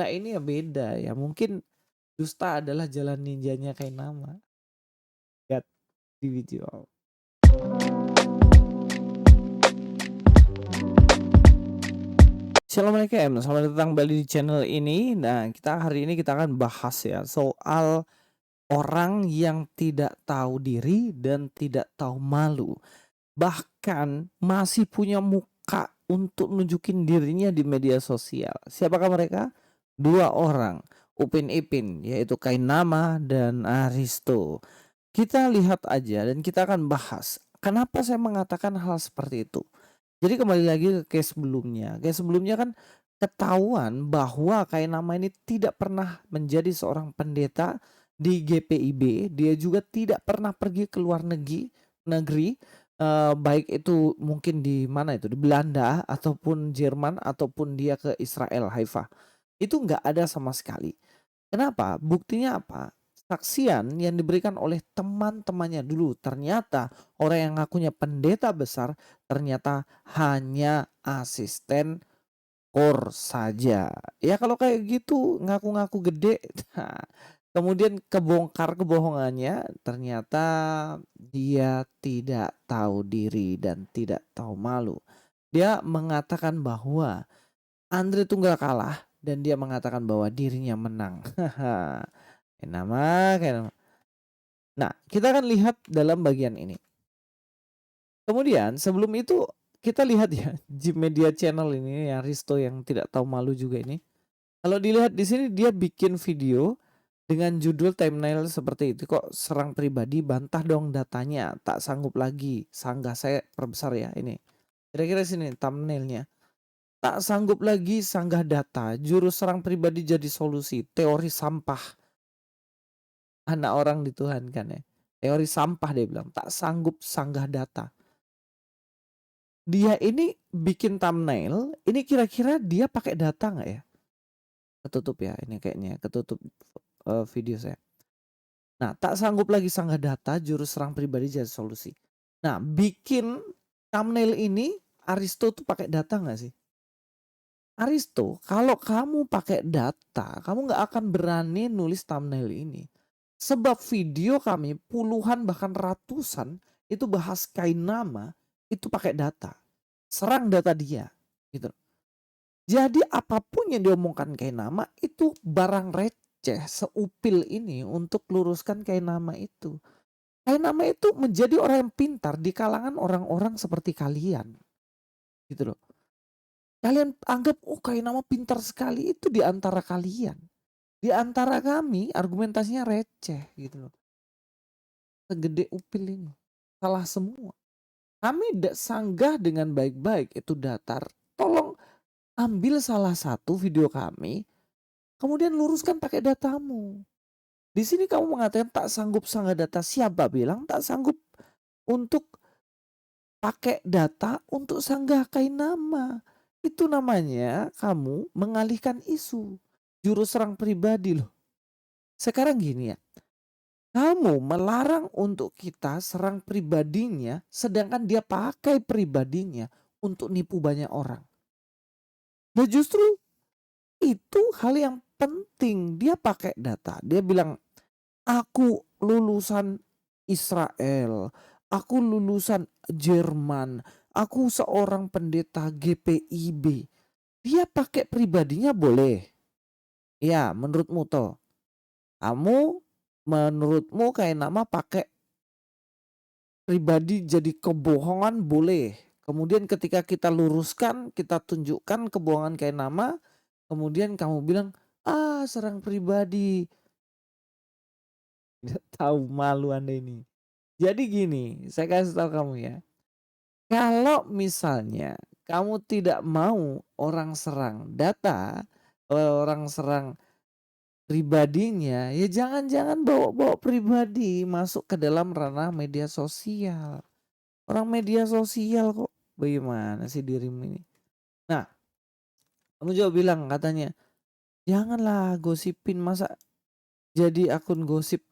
Lah ini ya beda ya, mungkin dusta adalah jalan ninjanya Kainama, lihat di video. Assalamualaikum, selamat datang kembali di channel ini. Nah, hari ini kita akan bahas ya soal orang yang tidak tahu diri dan tidak tahu malu. Bahkan masih punya muka untuk nunjukin dirinya di media sosial. Siapakah mereka? Dua orang, Upin Ipin, yaitu Kainama dan Aristo. Kita lihat aja dan kita akan bahas kenapa saya mengatakan hal seperti itu. Jadi kembali lagi ke case sebelumnya. Case sebelumnya kan ketahuan bahwa Kainama ini tidak pernah menjadi seorang pendeta di GPIB. Dia juga tidak pernah pergi ke luar negeri, baik itu mungkin di mana itu, di Belanda ataupun Jerman ataupun dia ke Israel, Haifa. Itu nggak ada sama sekali. Kenapa? Buktinya apa? Saksian yang diberikan oleh teman-temannya dulu. Ternyata orang yang ngakunya pendeta besar ternyata hanya asisten kor saja. Ya kalau kayak gitu ngaku-ngaku gede, nah, kemudian kebongkar kebohongannya, ternyata dia tidak tahu diri dan tidak tahu malu. Dia mengatakan bahwa Andre Tunggal kalah dan dia mengatakan bahwa dirinya menang. Kayak nama. Nah, kita akan lihat dalam bagian ini. Kemudian sebelum itu kita lihat ya di media channel ini ya Risto yang tidak tahu malu juga ini. Kalau dilihat di sini dia bikin video dengan judul thumbnail seperti itu, kok serang pribadi, bantah dong datanya, tak sanggup lagi, sanggah saya perbesar ya ini. Kira-kira sini thumbnailnya. Tak sanggup lagi sanggah data, jurus serang pribadi jadi solusi, teori sampah. Anak orang dituhankan ya. Teori sampah dia bilang, tak sanggup sanggah data. Dia ini bikin thumbnail, ini kira-kira dia pakai data nggak ya? Ketutup ya, ini kayaknya ketutup video saya. Nah, tak sanggup lagi sanggah data, jurus serang pribadi jadi solusi. Nah, bikin thumbnail ini Aristo tuh pakai data nggak sih? Aristo, kalau kamu pakai data, kamu nggak akan berani nulis thumbnail ini. Sebab video kami puluhan bahkan ratusan itu bahas Kainama itu pakai data. Serang data dia gitu. Jadi apapun yang diomongkan Kainama itu barang receh seupil ini untuk luruskan Kainama itu. Kainama itu menjadi orang yang pintar di kalangan orang-orang seperti kalian. Gitu loh. Kalian anggap oh Kainama pintar sekali, itu di antara kalian. Di antara kami argumentasinya receh gitu loh. Segede upil ini. Salah semua. Kami sanggah dengan baik-baik itu datar. Tolong ambil salah satu video kami, kemudian luruskan pakai datamu. Di sini kamu mengatakan tak sanggup sanggah data. Siapa bilang tak sanggup untuk pakai data untuk sanggah Kainama? Itu namanya kamu mengalihkan isu. Juru serang pribadi loh. Sekarang gini ya. Kamu melarang untuk kita serang pribadinya, sedangkan dia pakai pribadinya untuk nipu banyak orang. Nah justru itu hal yang penting. Dia pakai data. Dia bilang, aku lulusan Israel, aku lulusan Jerman, aku seorang pendeta GPIB. Dia pakai pribadinya boleh. Ya, menurutmu toh. Menurutmu kayak nama pakai pribadi jadi kebohongan boleh. Kemudian ketika kita luruskan, kita tunjukkan kebohongan kayak nama, kemudian kamu bilang, ah serang pribadi. Nggak tahu malu Anda ini. Jadi gini, saya kasih tahu kamu ya. Kalau misalnya kamu tidak mau orang serang data, orang serang pribadinya, ya jangan-jangan bawa-bawa pribadi masuk ke dalam ranah media sosial. Orang media sosial kok bagaimana sih dirimu ini? Nah, kamu juga bilang katanya, janganlah gosipin, masa jadi akun gosip.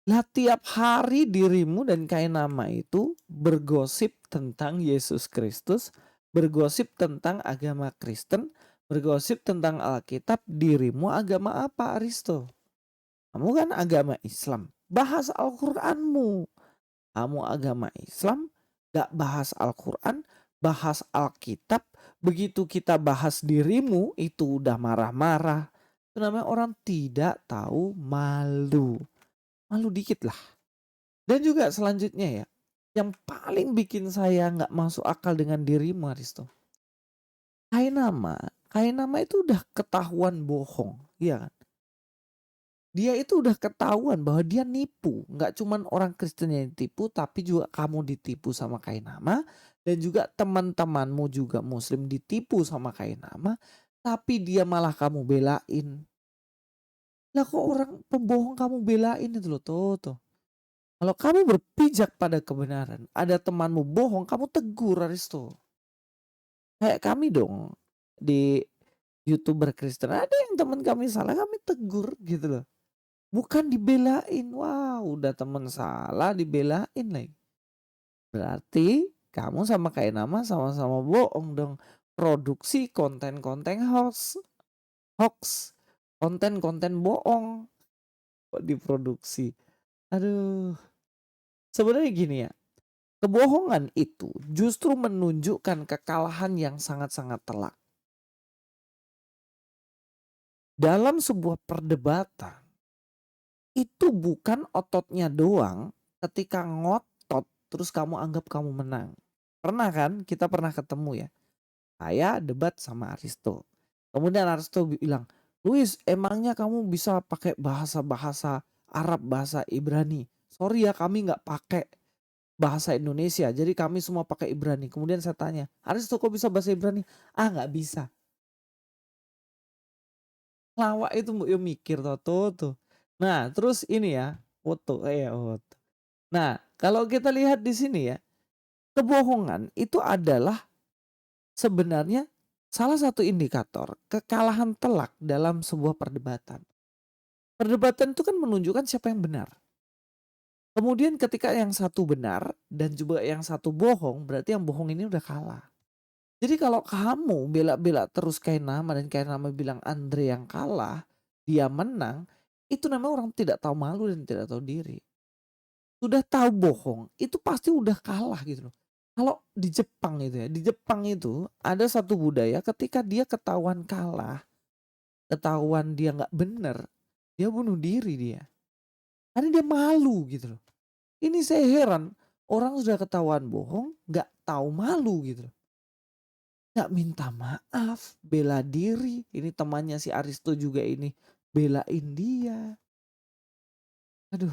Lah tiap hari dirimu dan Kainama itu bergosip tentang Yesus Kristus, bergosip tentang agama Kristen, Bergosip tentang Alkitab, dirimu agama apa, Aristo? Kamu kan agama Islam, bahas Al-Qur'anmu. Kamu agama Islam, gak bahas Al-Quran, bahas Alkitab. Begitu kita bahas dirimu, itu udah marah-marah. Itu namanya orang tidak tahu malu. Malu dikit lah. Dan juga selanjutnya ya, yang paling bikin saya gak masuk akal dengan dirimu, Aristo. Kainama itu udah ketahuan bohong, iya kan? Dia itu udah ketahuan bahwa dia nipu. Nggak cuman orang Kristen yang ditipu, tapi juga kamu ditipu sama Kainama. Dan juga teman-temanmu juga Muslim ditipu sama Kainama. Tapi dia malah kamu belain. Lah kok orang pembohong kamu belain itu loh, tuh. Kalau kamu berpijak pada kebenaran, ada temanmu bohong, kamu tegur, Aristo. Kayak kami dong, di YouTuber Kristen, ada yang teman kami salah, kami tegur gitu loh. Bukan dibelain. Wah, udah temen salah dibelain lagi. Berarti kamu sama kayak nama sama-sama bohong dong. Produksi konten-konten hoax, hoax, konten-konten bohong kok diproduksi. Aduh. Sebenarnya gini ya, kebohongan itu justru menunjukkan kekalahan yang sangat-sangat telak. Dalam sebuah perdebatan, itu bukan ototnya doang ketika ngotot terus kamu anggap kamu menang. Pernah kan? Kita pernah ketemu ya. Saya debat sama Aristo. Kemudian Aristo bilang, "Luis, emangnya kamu bisa pakai bahasa-bahasa Arab, bahasa Ibrani?" "Sorry ya, kami nggak pakai bahasa Indonesia. Jadi kami semua pakai Ibrani." Kemudian saya tanya, "Aristo kok bisa bahasa Ibrani?" "Ah, nggak bisa." Lawak itu yo mikir tuh. Nah, terus ini ya, foto, foto. Nah, kalau kita lihat di sini ya, kebohongan itu adalah sebenarnya salah satu indikator kekalahan telak dalam sebuah perdebatan. Perdebatan itu kan menunjukkan siapa yang benar. Kemudian ketika yang satu benar dan juga yang satu bohong, berarti yang bohong ini udah kalah. Jadi kalau kamu bela-bela terus kayak nama dan kayak nama bilang Andre yang kalah, dia menang, itu namanya orang tidak tahu malu dan tidak tahu diri. Sudah tahu bohong, itu pasti udah kalah gitu loh. Kalau di Jepang itu ya, di Jepang itu ada satu budaya ketika dia ketahuan kalah, ketahuan dia nggak bener, dia bunuh diri dia. Karena dia malu gitu loh. Ini saya heran, orang sudah ketahuan bohong, nggak tahu malu gitu loh. Nggak minta maaf, bela diri. Ini temannya si Aristo juga ini belain dia. Aduh,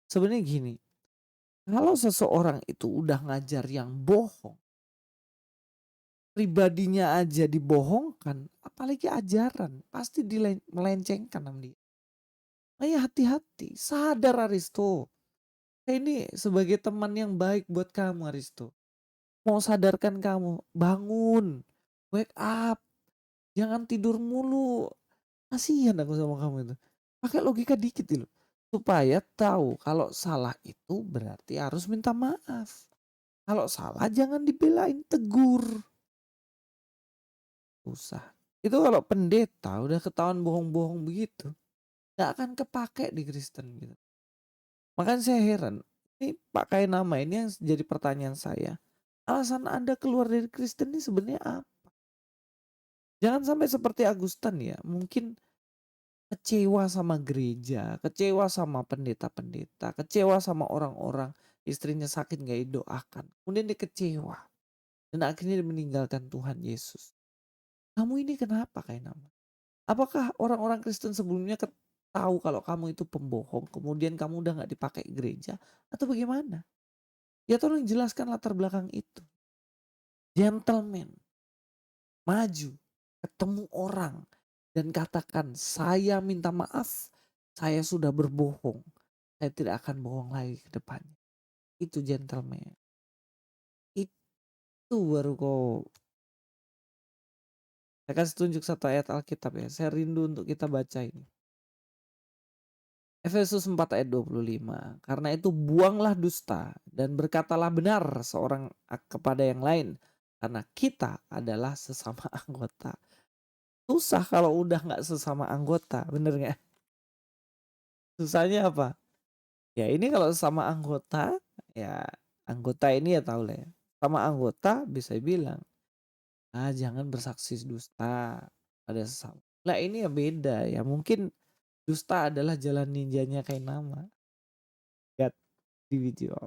sebenarnya gini, kalau seseorang itu udah ngajar yang bohong, pribadinya aja dibohongkan, apalagi ajaran, pasti melencengkan sama dia. Makanya hati-hati, sadar Aristo. Saya ini sebagai teman yang baik buat kamu Aristo. Mau sadarkan kamu, bangun, wake up, jangan tidur mulu. Kasihan aku sama kamu itu. Pakai logika dikit dulu. Supaya tahu kalau salah itu berarti harus minta maaf. Kalau salah jangan dibelain, tegur. Usah. Itu kalau pendeta udah ketahuan bohong-bohong begitu, nggak akan kepake di Kristen gitu. Makanya saya heran, ini pakai nama ini yang jadi pertanyaan saya. Alasan Anda keluar dari Kristen ini sebenarnya apa? Jangan sampai seperti Agustan ya, mungkin kecewa sama gereja, kecewa sama pendeta-pendeta, kecewa sama orang-orang istrinya sakit gak didoakan. Kemudian dia kecewa dan akhirnya dia meninggalkan Tuhan Yesus. Kamu ini kenapa kayak nama? Apakah orang-orang Kristen sebelumnya tahu kalau kamu itu pembohong, kemudian kamu udah nggak dipakai gereja atau bagaimana? Ya tolong jelaskan latar belakang itu. Gentleman, maju, ketemu orang dan katakan, "Saya minta maaf, saya sudah berbohong. Saya tidak akan bohong lagi ke depannya." Itu gentleman. Itu baru kok. Saya kasih tunjuk satu ayat Alkitab ya. Saya rindu untuk kita baca ini. Efesus 4 ayat 25. Karena itu buanglah dusta dan berkatalah benar seorang kepada yang lain. karena kita adalah sesama anggota. Susah kalau udah nggak sesama anggota, bener nggak? Susahnya apa? Ya ini kalau sesama anggota, ya anggota ini ya tahu lah ya. Sama anggota bisa bilang, ah jangan bersaksi dusta pada sesama. Lah ini ya beda ya. Mungkin dusta adalah jalan ninjanya kayak nama. Lihat di video.